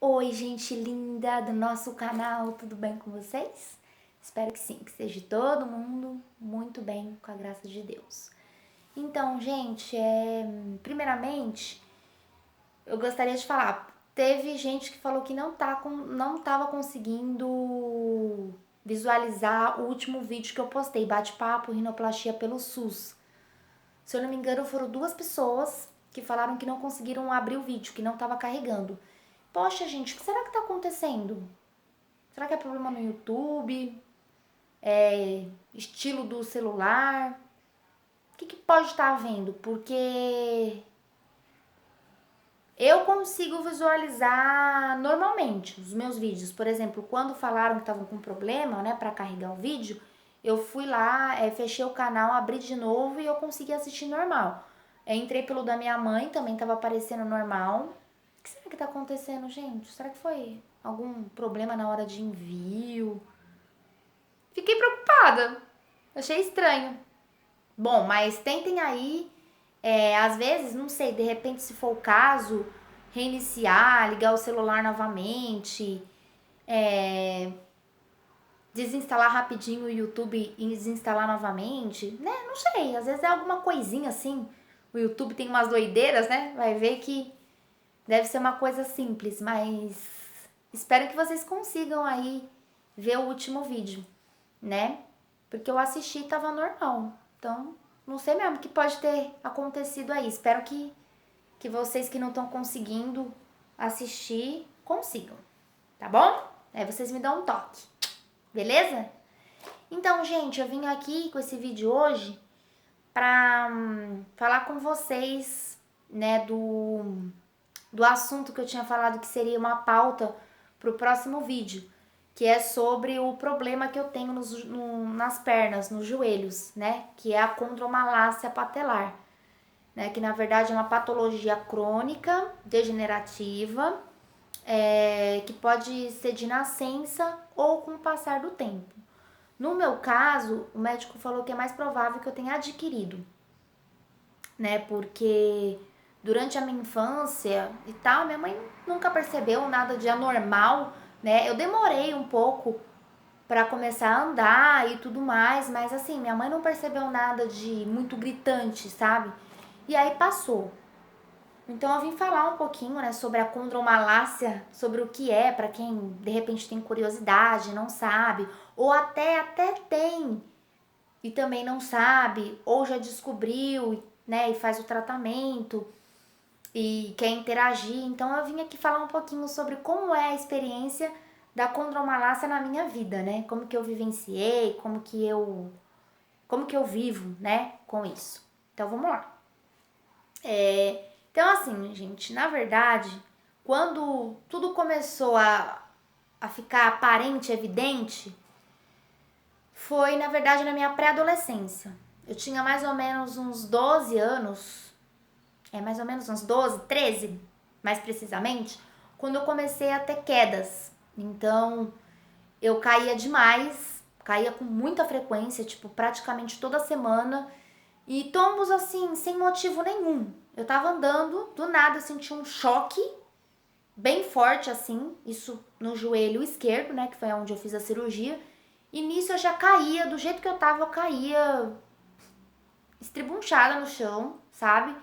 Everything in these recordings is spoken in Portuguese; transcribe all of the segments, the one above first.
Oi, gente linda do nosso canal, tudo bem com vocês? Espero que sim, que esteja todo mundo muito bem, com a graça de Deus. Então, gente, primeiramente, eu gostaria de falar, teve gente que falou que não estava conseguindo visualizar o último vídeo que eu postei, bate-papo, rinoplastia pelo SUS. Se eu não me engano, foram 2 pessoas que falaram que não conseguiram abrir o vídeo, que não estava carregando. Poxa, gente, o que será que tá acontecendo? Será que é problema no YouTube? É estilo do celular? O que pode estar havendo? Porque eu consigo visualizar normalmente os meus vídeos. Por exemplo, quando falaram que estavam com problema, né, para carregar o vídeo, eu fui lá, fechei o canal, abri de novo e eu consegui assistir normal. Entrei pelo da minha mãe, também tava aparecendo normal. O que será que tá acontecendo, gente? Será que foi algum problema na hora de envio? Fiquei preocupada. Achei estranho. Bom, mas tentem aí, às vezes, não sei, de repente, se for o caso, reiniciar, ligar o celular novamente, desinstalar rapidinho o YouTube e desinstalar novamente, né? Não sei, às vezes é alguma coisinha assim. O YouTube tem umas doideiras, né? Vai ver que deve ser uma coisa simples, mas espero que vocês consigam aí ver o último vídeo, né? Porque eu assisti e tava normal. Então, não sei mesmo o que pode ter acontecido aí. Espero que vocês que não estão conseguindo assistir consigam, tá bom? Aí vocês me dão um toque, beleza? Então, gente, eu vim aqui com esse vídeo hoje pra falar com vocês, né, do assunto que eu tinha falado que seria uma pauta pro próximo vídeo, que é sobre o problema que eu tenho nas pernas, nos joelhos, né, que é a condromalácia patelar, né, que na verdade é uma patologia crônica, degenerativa, que pode ser de nascença ou com o passar do tempo. No meu caso, o médico falou que é mais provável que eu tenha adquirido, né? Porque durante a minha infância e tal, minha mãe nunca percebeu nada de anormal, né? Eu demorei um pouco para começar a andar e tudo mais, mas assim, minha mãe não percebeu nada de muito gritante, sabe? E aí passou. Então eu vim falar um pouquinho, né, sobre a condromalácia, sobre o que é, para quem de repente tem curiosidade, não sabe, ou até tem e também não sabe, ou já descobriu, né, e faz o tratamento e quer interagir. Então eu vim aqui falar um pouquinho sobre como é a experiência da condromalácia na minha vida, né? Como que eu vivenciei, como que eu vivo, né, com isso. Então vamos lá. Então assim, gente, na verdade, quando tudo começou a ficar aparente, evidente, foi, na verdade, na minha pré-adolescência. Eu tinha mais ou menos uns 12 anos, mais ou menos uns 12, 13, mais precisamente, quando eu comecei a ter quedas. Então, eu caía demais, caía com muita frequência, tipo, praticamente toda semana, e tombos assim, sem motivo nenhum. Eu tava andando, do nada eu senti um choque bem forte assim, isso no joelho esquerdo, né, que foi onde eu fiz a cirurgia. E nisso eu já caía, do jeito que eu tava, eu caía estribunchada no chão, sabe?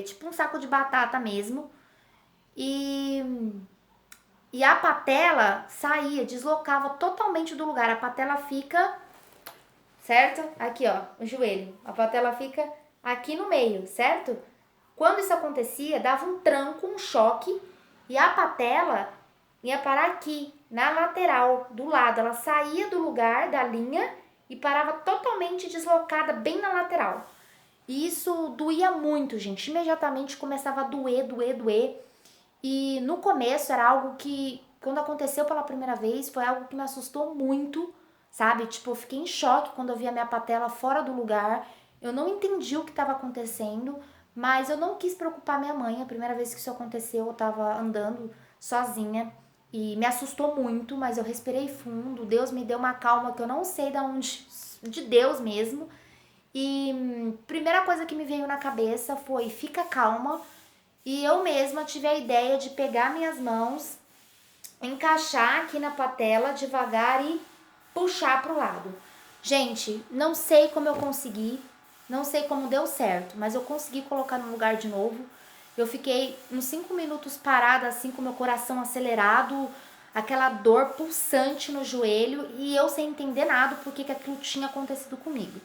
Tipo um saco de batata mesmo. E, e a patela saía, deslocava totalmente do lugar. A patela fica, certo? Aqui, ó, o joelho. A patela fica aqui no meio, certo? Quando isso acontecia, dava um tranco, um choque, e a patela ia parar aqui, na lateral, do lado. Ela saía do lugar, da linha, e parava totalmente deslocada, bem na lateral. E isso doía muito, gente. Imediatamente começava a doer, doer, doer. E no começo era algo que, quando aconteceu pela primeira vez, foi algo que me assustou muito, sabe? Tipo, eu fiquei em choque quando eu vi a minha patela fora do lugar. Eu não entendi o que estava acontecendo, mas eu não quis preocupar minha mãe. A primeira vez que isso aconteceu, eu tava andando sozinha e me assustou muito, mas eu respirei fundo. Deus me deu uma calma que eu não sei de onde, de Deus mesmo. E primeira coisa que me veio na cabeça foi: fica calma, E eu mesma tive a ideia de pegar minhas mãos, encaixar aqui na patela devagar e puxar pro lado. Gente, não sei como eu consegui, não sei como deu certo, mas eu consegui colocar no lugar de novo. Eu fiquei uns 5 minutos parada assim com meu coração acelerado, aquela dor pulsante no joelho e eu sem entender nada porque que aquilo tinha acontecido comigo.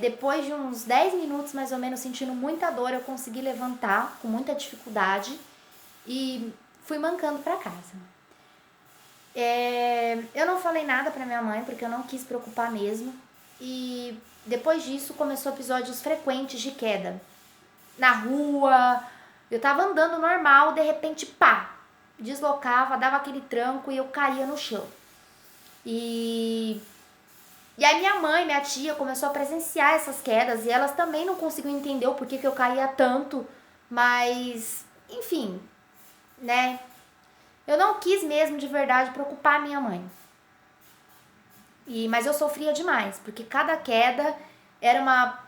Depois de uns 10 minutos mais ou menos sentindo muita dor, eu consegui levantar com muita dificuldade e fui mancando para casa. Eu não falei nada pra minha mãe porque eu não quis preocupar mesmo. E depois disso começou episódios frequentes de queda. Na rua, eu tava andando normal, de repente, pá, deslocava, dava aquele tranco e eu caía no chão. E aí minha mãe, minha tia começou a presenciar essas quedas e elas também não conseguiam entender o porquê que eu caía tanto, mas, enfim, né? Eu não quis mesmo de verdade preocupar minha mãe. Mas eu sofria demais, porque cada queda era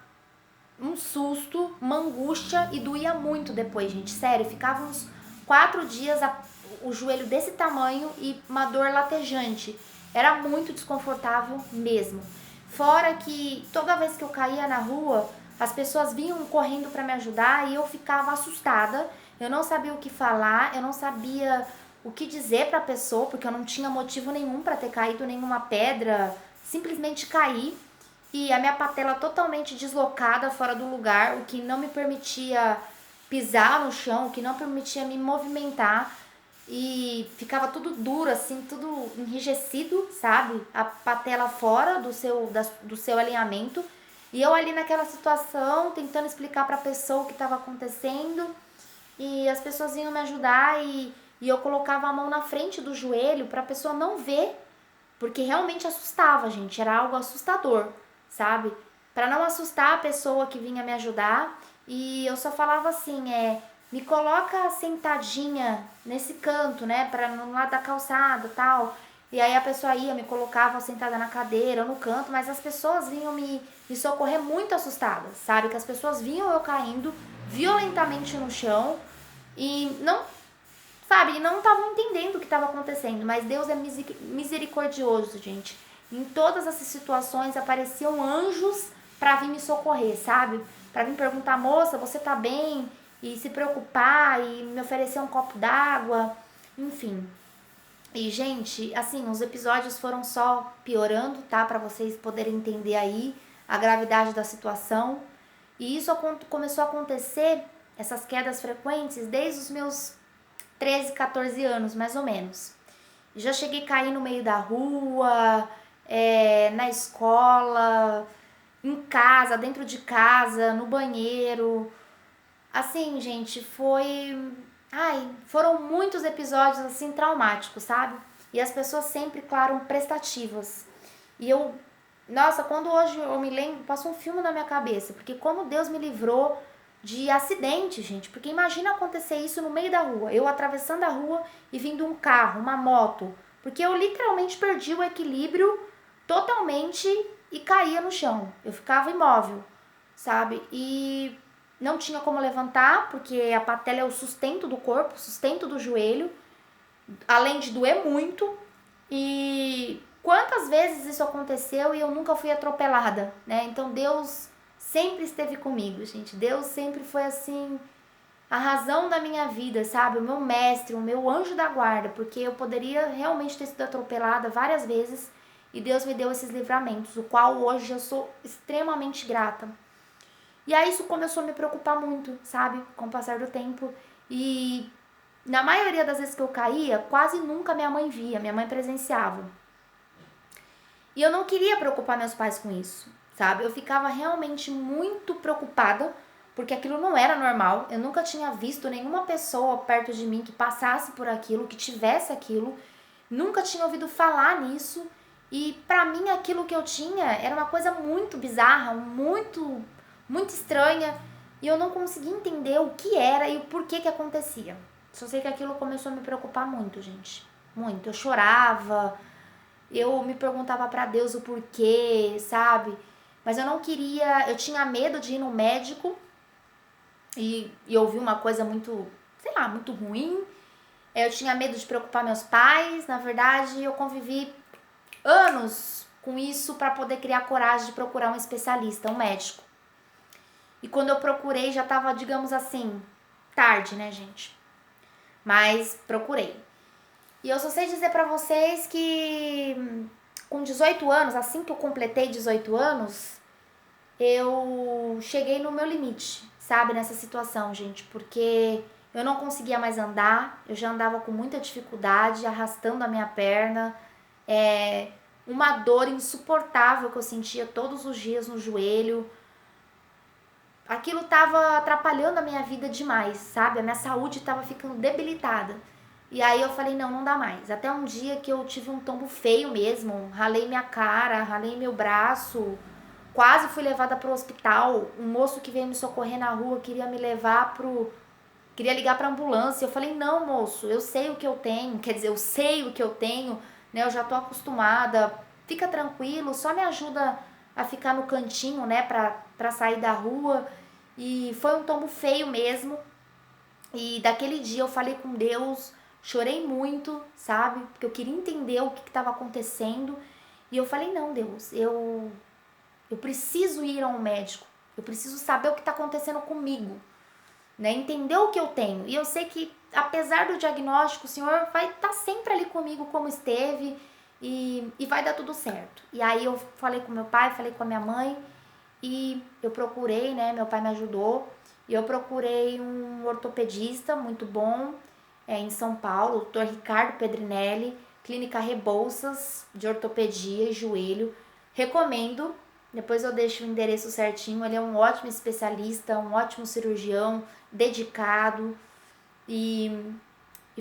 um susto, uma angústia e doía muito depois, gente. Sério, ficava uns 4 dias o joelho desse tamanho e uma dor latejante. Era muito desconfortável mesmo. Fora que toda vez que eu caía na rua, as pessoas vinham correndo para me ajudar e eu ficava assustada. Eu não sabia o que falar, eu não sabia o que dizer para a pessoa, porque eu não tinha motivo nenhum para ter caído nenhuma pedra, simplesmente caí e a minha patela totalmente deslocada fora do lugar, o que não me permitia pisar no chão, o que não permitia me movimentar e ficava tudo duro assim, tudo enrijecido, sabe? A patela fora do seu alinhamento e eu ali naquela situação tentando explicar para a pessoa o que estava acontecendo e as pessoas vinham me ajudar e eu colocava a mão na frente do joelho para a pessoa não ver, porque realmente assustava, gente, era algo assustador, sabe? Para não assustar a pessoa que vinha me ajudar, e eu só falava assim, me coloca sentadinha nesse canto, né, para no lado da calçada, tal. E aí a pessoa ia, me colocava sentada na cadeira ou no canto, mas as pessoas vinham me socorrer muito assustadas, sabe? Que as pessoas viam eu caindo violentamente no chão e não, sabe, não estavam entendendo o que estava acontecendo, mas Deus é misericordioso, gente. Em todas essas situações apareciam anjos para vir me socorrer, sabe? Para vir perguntar, moça, você tá bem? E se preocupar e me oferecer um copo d'água, enfim. E, gente, assim, os episódios foram só piorando, tá? Para vocês poderem entender aí a gravidade da situação. E isso começou a acontecer, essas quedas frequentes, desde os meus 13, 14 anos, mais ou menos. Já cheguei a cair no meio da rua, na escola, em casa, dentro de casa, no banheiro. Assim, gente, foram muitos episódios assim traumáticos, sabe? E as pessoas sempre, claro, prestativas. E nossa, quando hoje eu me lembro, passa um filme na minha cabeça, porque como Deus me livrou de acidente, gente. Porque imagina acontecer isso no meio da rua, eu atravessando a rua e vindo um carro, uma moto. Porque eu literalmente perdi o equilíbrio totalmente e caía no chão. Eu ficava imóvel, sabe? E não tinha como levantar, porque a patela é o sustento do corpo, o sustento do joelho, além de doer muito. E quantas vezes isso aconteceu e eu nunca fui atropelada, né? Então Deus sempre esteve comigo, gente. Deus sempre foi assim, a razão da minha vida, sabe? O meu mestre, o meu anjo da guarda, porque eu poderia realmente ter sido atropelada várias vezes e Deus me deu esses livramentos, o qual hoje eu sou extremamente grata. E aí isso começou a me preocupar muito, sabe? Com o passar do tempo. E na maioria das vezes que eu caía, quase nunca minha mãe via, minha mãe presenciava. E eu não queria preocupar meus pais com isso, sabe? Eu ficava realmente muito preocupada, porque aquilo não era normal. Eu nunca tinha visto nenhuma pessoa perto de mim que passasse por aquilo, que tivesse aquilo. Nunca tinha ouvido falar nisso. E pra mim aquilo que eu tinha era uma coisa muito bizarra, muito estranha. E eu não conseguia entender o que era e o porquê que acontecia. Só sei que aquilo começou a me preocupar muito, gente. Muito. Eu chorava, eu me perguntava pra Deus o porquê, sabe? Mas eu não queria, eu tinha medo de ir no médico e ouvi uma coisa muito, sei lá, muito ruim. Eu tinha medo de preocupar meus pais. Na verdade, eu convivi anos com isso para poder criar coragem de procurar um especialista, um médico. E quando eu procurei, já tava, digamos assim, tarde, né, gente? Mas procurei. E eu só sei dizer pra vocês que com 18 anos, assim que eu completei 18 anos, eu cheguei no meu limite, sabe, nessa situação, gente, porque eu não conseguia mais andar, eu já andava com muita dificuldade, arrastando a minha perna, uma dor insuportável que eu sentia todos os dias no joelho. Aquilo tava atrapalhando a minha vida demais, sabe? A minha saúde tava ficando debilitada. E aí eu falei, não, não dá mais. Até um dia que eu tive um tombo feio mesmo, ralei minha cara, ralei meu braço, quase fui levada pro hospital. Um moço que veio me socorrer na rua queria me levar queria ligar pra ambulância. Eu falei, não, moço, eu sei o que eu tenho, quer dizer, eu sei o que eu tenho, né? Eu já tô acostumada, fica tranquilo, só me ajuda a ficar no cantinho, né, pra sair da rua. E foi um tombo feio mesmo. E daquele dia eu falei com Deus, chorei muito, sabe? Porque eu queria entender o que estava acontecendo. E eu falei, não, Deus, eu preciso ir a um médico. Eu preciso saber o que está acontecendo comigo, né? Entender o que eu tenho. E eu sei que, apesar do diagnóstico, o Senhor vai estar sempre ali comigo como esteve e vai dar tudo certo. E aí eu falei com meu pai, falei com a minha mãe e eu procurei, né? Meu pai me ajudou. E eu procurei um ortopedista muito bom em São Paulo, o Dr. Ricardo Pedrinelli, Clínica Rebouças de ortopedia e joelho. Recomendo. Depois eu deixo o endereço certinho. Ele é um ótimo especialista, um ótimo cirurgião, dedicado. E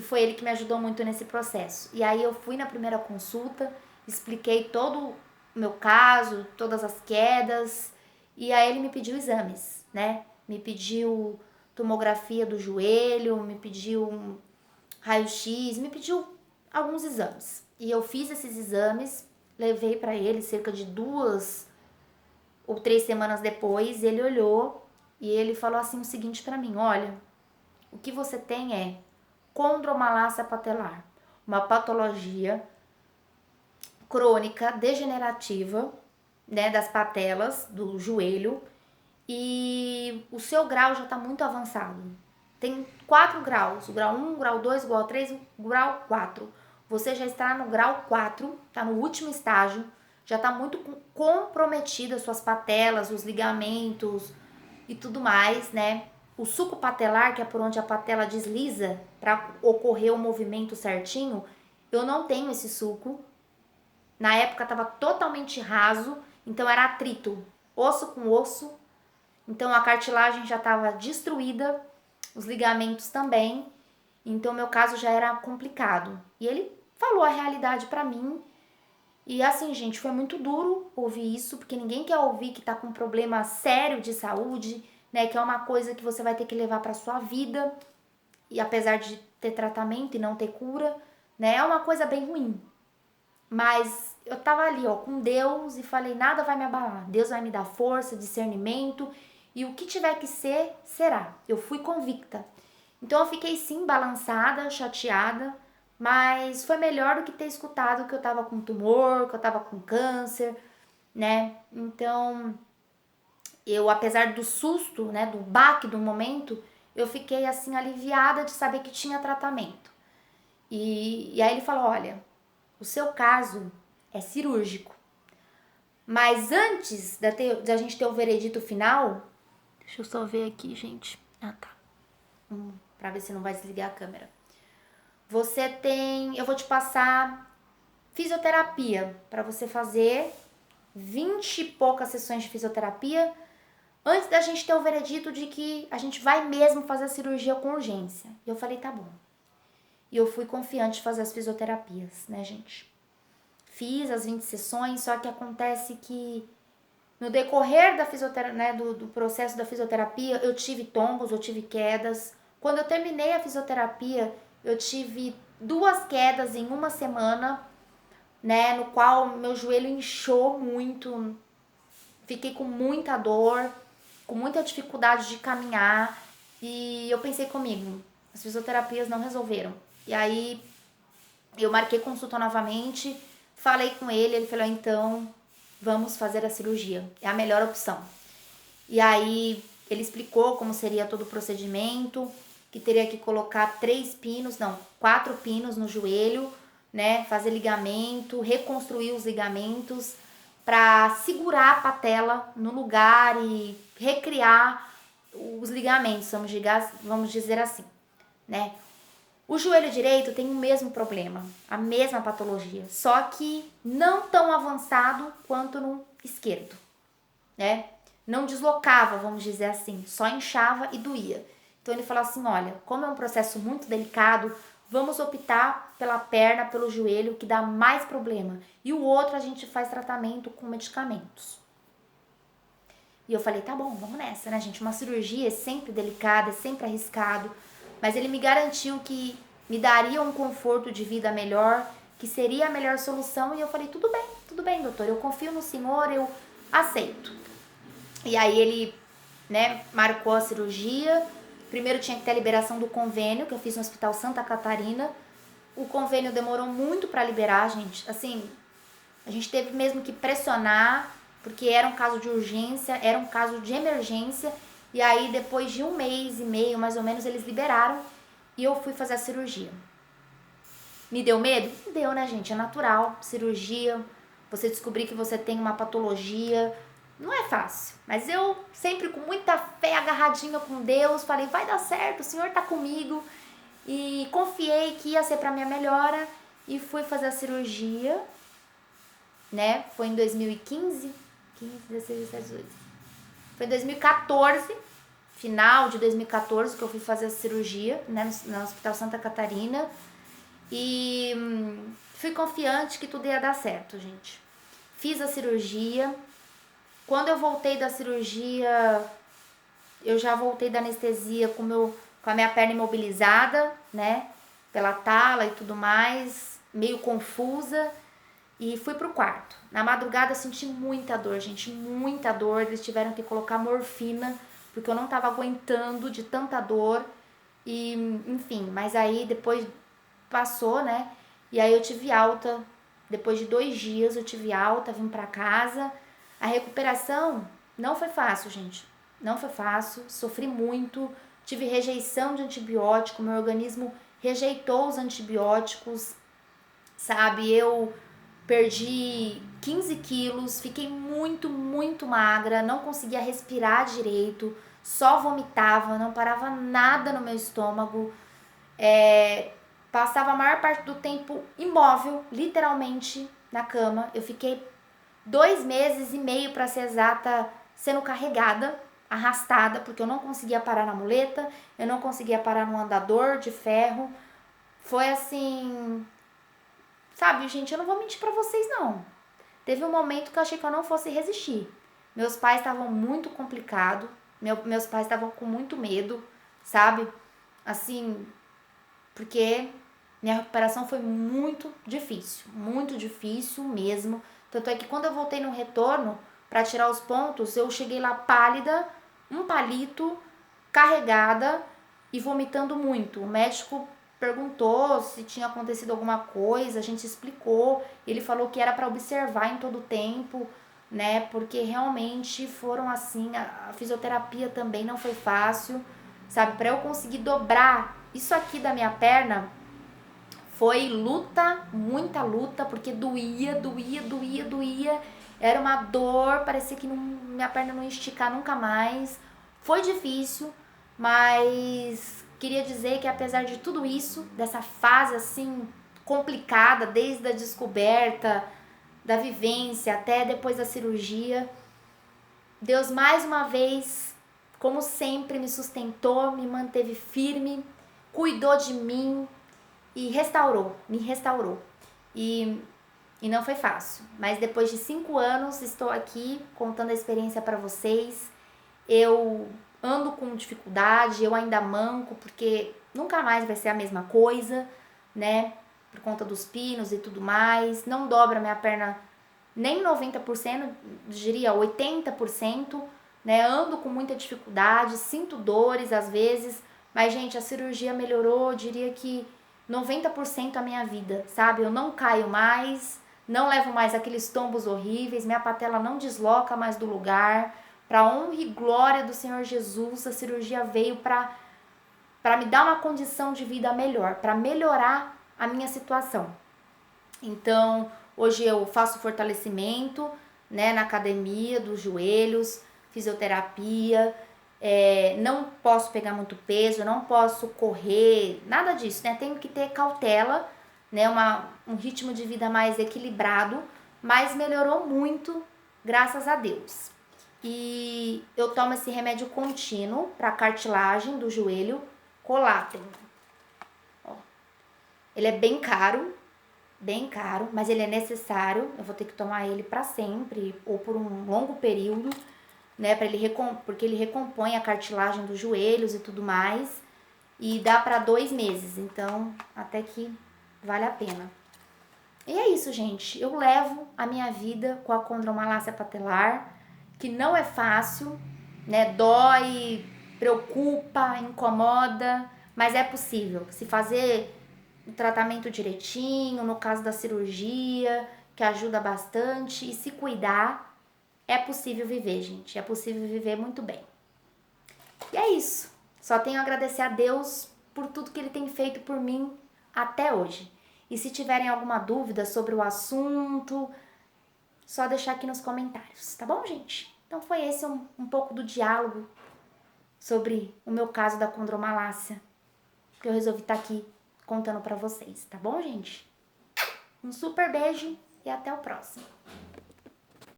foi ele que me ajudou muito nesse processo. E aí eu fui na primeira consulta, expliquei todo o meu caso, todas as quedas. E aí ele me pediu exames, né? Me pediu tomografia do joelho, me pediu um raio-x, me pediu alguns exames. E eu fiz esses exames, levei para ele cerca de 2 ou 3 semanas depois, ele olhou e ele falou assim o seguinte para mim, olha, o que você tem é condromalácia patelar, uma patologia crônica degenerativa, né, das patelas do joelho, e o seu grau já está muito avançado. Tem 4 graus, o grau 1, o grau 2, o grau 3, o grau 4. Você já está no grau 4, está no último estágio, já está muito comprometida suas patelas, os ligamentos e tudo mais, né? O suco patelar, que é por onde a patela desliza para ocorrer o movimento certinho, eu não tenho esse suco. Na época estava totalmente raso, então era atrito, osso com osso. Então a cartilagem já estava destruída, os ligamentos também. Então meu caso já era complicado. E ele falou a realidade para mim. E assim, gente, foi muito duro ouvir isso, porque ninguém quer ouvir que tá com um problema sério de saúde, né, que é uma coisa que você vai ter que levar para sua vida. E apesar de ter tratamento e não ter cura, né, é uma coisa bem ruim. Mas eu tava ali, ó, com Deus e falei, nada vai me abalar. Deus vai me dar força, discernimento e o que tiver que ser, será. Eu fui convicta. Então eu fiquei sim balançada, chateada, mas foi melhor do que ter escutado que eu tava com tumor, que eu tava com câncer, né? Então, eu, apesar do susto, né, do baque do momento, eu fiquei assim aliviada de saber que tinha tratamento. E aí ele falou, olha, o seu caso é cirúrgico, mas antes da gente ter o veredito final, deixa eu só ver aqui, gente. Ah, tá. Pra ver se não vai desligar a câmera. Eu vou te passar fisioterapia para você fazer 20 e poucas sessões de fisioterapia antes da gente ter o veredito de que a gente vai mesmo fazer a cirurgia com urgência. E eu falei, tá bom. E eu fui confiante de fazer as fisioterapias, né, gente? Fiz as 20 sessões, só que acontece que no decorrer da fisioterapia, né, do processo da fisioterapia, eu tive tombos, eu tive quedas. Quando eu terminei a fisioterapia, eu tive 2 quedas em uma semana, né, no qual meu joelho inchou muito, fiquei com muita dor, com muita dificuldade de caminhar. E eu pensei comigo, as fisioterapias não resolveram. E aí eu marquei consulta novamente, falei com ele falou, então vamos fazer a cirurgia, é a melhor opção. E aí ele explicou como seria todo o procedimento, que teria que colocar 4 pinos no joelho, né, fazer ligamento, reconstruir os ligamentos para segurar a patela no lugar e recriar os ligamentos, vamos dizer assim, né? O joelho direito tem o mesmo problema, a mesma patologia, só que não tão avançado quanto no esquerdo, né? Não deslocava, vamos dizer assim, só inchava e doía. Então ele falou assim, olha, como é um processo muito delicado, vamos optar pela perna, pelo joelho, que dá mais problema. E o outro a gente faz tratamento com medicamentos. E eu falei, tá bom, vamos nessa, né, gente? Uma cirurgia é sempre delicada, é sempre arriscado. Mas ele me garantiu que me daria um conforto de vida melhor, que seria a melhor solução. E eu falei, tudo bem, doutor, eu confio no senhor, eu aceito. E aí ele, né, marcou a cirurgia. Primeiro tinha que ter a liberação do convênio, que eu fiz no Hospital Santa Catarina. O convênio demorou muito para liberar, gente. Assim, a gente teve mesmo que pressionar, porque era um caso de urgência, era um caso de emergência. E aí, depois de 1 mês e meio, mais ou menos, eles liberaram e eu fui fazer a cirurgia. Me deu medo? Deu, né, gente? É natural. Cirurgia, você descobrir que você tem uma patologia, não é fácil. Mas eu, sempre com muita fé, agarradinha com Deus, falei, vai dar certo, o Senhor tá comigo. E confiei que ia ser pra minha melhora e fui fazer a cirurgia, né? Foi em 2015, 16, 17, 18. Foi em 2014, final de 2014, que eu fui fazer a cirurgia, né, no Hospital Santa Catarina. E fui confiante que tudo ia dar certo, gente. Fiz a cirurgia. Quando eu voltei da cirurgia, eu já voltei da anestesia com a minha perna imobilizada, né? Pela tala e tudo mais, meio confusa. E fui pro quarto. Na madrugada eu senti muita dor, gente, muita dor. Eles tiveram que colocar morfina, porque eu não tava aguentando de tanta dor. E, enfim, mas aí depois passou, né? E aí eu tive alta. Depois de 2 dias eu tive alta, vim pra casa. A recuperação não foi fácil, gente. Não foi fácil, sofri muito. Tive rejeição de antibiótico, meu organismo rejeitou os antibióticos, sabe? Eu perdi 15 quilos, fiquei muito, muito magra, não conseguia respirar direito, só vomitava, não parava nada no meu estômago. Passava a maior parte do tempo imóvel, literalmente, na cama. Eu fiquei 2 meses e meio, para ser exata, sendo carregada, arrastada, porque eu não conseguia parar na muleta, eu não conseguia parar no andador de ferro. Foi assim, sabe, gente, eu não vou mentir pra vocês, não. Teve um momento que eu achei que eu não fosse resistir. Meus pais estavam muito complicados, meus pais estavam com muito medo, sabe? Assim, porque minha recuperação foi muito difícil mesmo. Tanto é que quando eu voltei no retorno para tirar os pontos, eu cheguei lá pálida, um palito, carregada e vomitando muito. O médico perguntou se tinha acontecido alguma coisa, a gente explicou, ele falou que era para observar em todo o tempo, né? Porque realmente foram assim, a fisioterapia também não foi fácil, sabe? Para eu conseguir dobrar isso aqui da minha perna, foi luta, muita luta, porque doía. Era uma dor, parecia que minha perna não ia esticar nunca mais. Foi difícil, mas queria dizer que apesar de tudo isso, dessa fase assim complicada, desde a descoberta, da vivência até depois da cirurgia, Deus mais uma vez, como sempre, me sustentou, me manteve firme, cuidou de mim e me restaurou. E não foi fácil, mas depois de 5 anos estou aqui contando a experiência para vocês. Eu ando com dificuldade, eu ainda manco, porque nunca mais vai ser a mesma coisa, né? Por conta dos pinos e tudo mais. Não dobra minha perna nem 90%, diria 80%, né? Ando com muita dificuldade, sinto dores às vezes, mas, gente, a cirurgia melhorou, eu diria que 90% a minha vida, sabe? Eu não caio mais, não levo mais aqueles tombos horríveis, minha patela não desloca mais do lugar. Para honra e glória do Senhor Jesus, a cirurgia veio para me dar uma condição de vida melhor, para melhorar a minha situação. Então, hoje eu faço fortalecimento, né, na academia dos joelhos, fisioterapia, não posso pegar muito peso, não posso correr, nada disso, né? Tenho que ter cautela, né? Um ritmo de vida mais equilibrado, mas melhorou muito, graças a Deus. E eu tomo esse remédio contínuo para cartilagem do joelho, Colágeno. Ele é bem caro, mas ele é necessário. Eu vou ter que tomar ele para sempre ou por um longo período, né, porque ele recompõe a cartilagem dos joelhos e tudo mais, e dá para 2 meses, então até que vale a pena. E é isso, gente. Eu levo a minha vida com a condromalácia patelar, que não é fácil, né? Dói, preocupa, incomoda, mas é possível. Se fazer o tratamento direitinho, no caso da cirurgia, que ajuda bastante, e se cuidar, é possível viver, gente. É possível viver muito bem. E é isso. Só tenho a agradecer a Deus por tudo que Ele tem feito por mim até hoje. E se tiverem alguma dúvida sobre o assunto, só deixar aqui nos comentários, tá bom, gente? Então foi esse um pouco do diálogo sobre o meu caso da condromalácia, que eu resolvi estar aqui contando pra vocês, tá bom, gente? Um super beijo e até o próximo.